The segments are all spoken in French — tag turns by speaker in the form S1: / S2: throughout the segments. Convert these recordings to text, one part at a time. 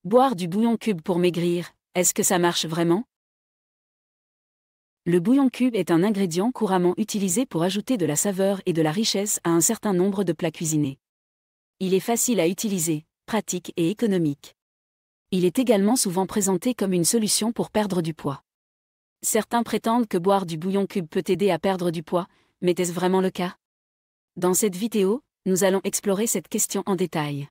S1: Boire du bouillon cube pour maigrir, est-ce que ça marche vraiment? Le bouillon cube est un ingrédient couramment utilisé pour ajouter de la saveur et de la richesse à un certain nombre de plats cuisinés. Il est facile à utiliser, pratique et économique. Il est également souvent présenté comme une solution pour perdre du poids. Certains prétendent que boire du bouillon cube peut aider à perdre du poids, mais est-ce vraiment le cas? Dans cette vidéo, nous allons explorer cette question en détail.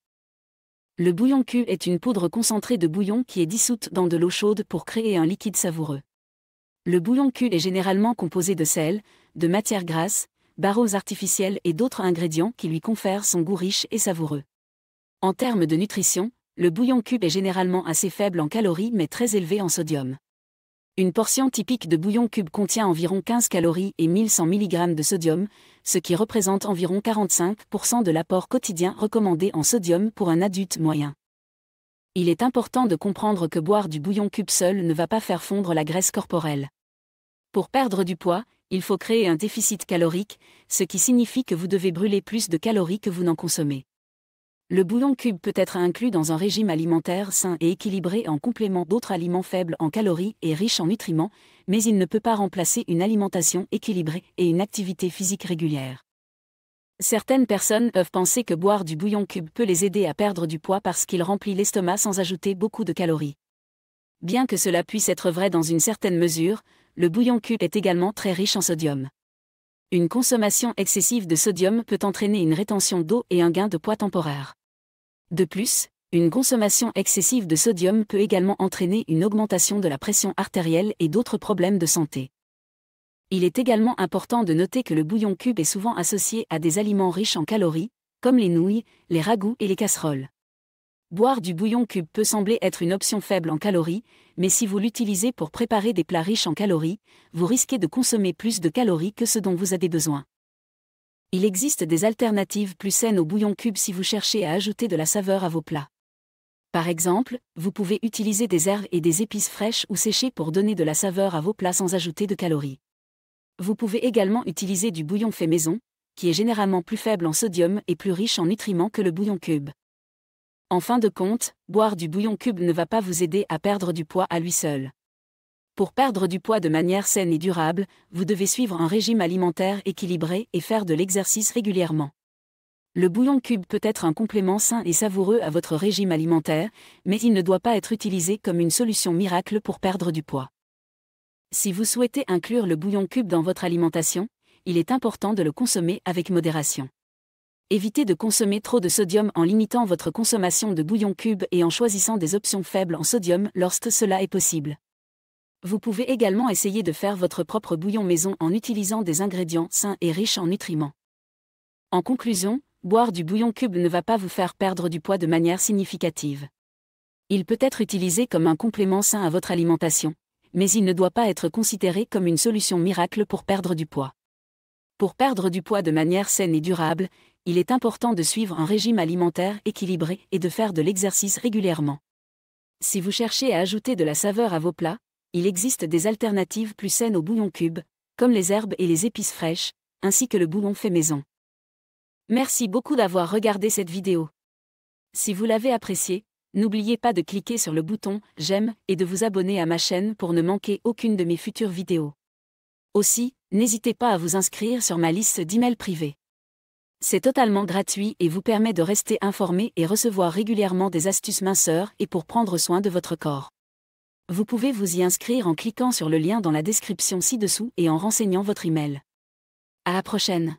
S1: Le bouillon cube est une poudre concentrée de bouillon qui est dissoute dans de l'eau chaude pour créer un liquide savoureux. Le bouillon cube est généralement composé de sel, de matières grasses, d'arômes artificiels et d'autres ingrédients qui lui confèrent son goût riche et savoureux. En termes de nutrition, le bouillon cube est généralement assez faible en calories mais très élevé en sodium. Une portion typique de bouillon cube contient environ 15 calories et 1100 mg de sodium, ce qui représente environ 45% de l'apport quotidien recommandé en sodium pour un adulte moyen. Il est important de comprendre que boire du bouillon cube seul ne va pas faire fondre la graisse corporelle. Pour perdre du poids, il faut créer un déficit calorique, ce qui signifie que vous devez brûler plus de calories que vous n'en consommez. Le bouillon cube peut être inclus dans un régime alimentaire sain et équilibré en complément d'autres aliments faibles en calories et riches en nutriments, mais il ne peut pas remplacer une alimentation équilibrée et une activité physique régulière. Certaines personnes peuvent penser que boire du bouillon cube peut les aider à perdre du poids parce qu'il remplit l'estomac sans ajouter beaucoup de calories. Bien que cela puisse être vrai dans une certaine mesure, le bouillon cube est également très riche en sodium. Une consommation excessive de sodium peut entraîner une rétention d'eau et un gain de poids temporaire. De plus, une consommation excessive de sodium peut également entraîner une augmentation de la pression artérielle et d'autres problèmes de santé. Il est également important de noter que le bouillon cube est souvent associé à des aliments riches en calories, comme les nouilles, les ragoûts et les casseroles. Boire du bouillon cube peut sembler être une option faible en calories, mais si vous l'utilisez pour préparer des plats riches en calories, vous risquez de consommer plus de calories que ce dont vous avez besoin. Il existe des alternatives plus saines au bouillon cube si vous cherchez à ajouter de la saveur à vos plats. Par exemple, vous pouvez utiliser des herbes et des épices fraîches ou séchées pour donner de la saveur à vos plats sans ajouter de calories. Vous pouvez également utiliser du bouillon fait maison, qui est généralement plus faible en sodium et plus riche en nutriments que le bouillon cube. En fin de compte, boire du bouillon cube ne va pas vous aider à perdre du poids à lui seul. Pour perdre du poids de manière saine et durable, vous devez suivre un régime alimentaire équilibré et faire de l'exercice régulièrement. Le bouillon cube peut être un complément sain et savoureux à votre régime alimentaire, mais il ne doit pas être utilisé comme une solution miracle pour perdre du poids. Si vous souhaitez inclure le bouillon cube dans votre alimentation, il est important de le consommer avec modération. Évitez de consommer trop de sodium en limitant votre consommation de bouillon cube et en choisissant des options faibles en sodium lorsque cela est possible. Vous pouvez également essayer de faire votre propre bouillon maison en utilisant des ingrédients sains et riches en nutriments. En conclusion, boire du bouillon cube ne va pas vous faire perdre du poids de manière significative. Il peut être utilisé comme un complément sain à votre alimentation, mais il ne doit pas être considéré comme une solution miracle pour perdre du poids. Pour perdre du poids de manière saine et durable, il est important de suivre un régime alimentaire équilibré et de faire de l'exercice régulièrement. Si vous cherchez à ajouter de la saveur à vos plats, il existe des alternatives plus saines au bouillon cube, comme les herbes et les épices fraîches, ainsi que le bouillon fait maison. Merci beaucoup d'avoir regardé cette vidéo. Si vous l'avez appréciée, n'oubliez pas de cliquer sur le bouton « J'aime » et de vous abonner à ma chaîne pour ne manquer aucune de mes futures vidéos. Aussi, n'hésitez pas à vous inscrire sur ma liste d'emails privés. C'est totalement gratuit et vous permet de rester informé et recevoir régulièrement des astuces minceurs et pour prendre soin de votre corps. Vous pouvez vous y inscrire en cliquant sur le lien dans la description ci-dessous et en renseignant votre email. À la prochaine.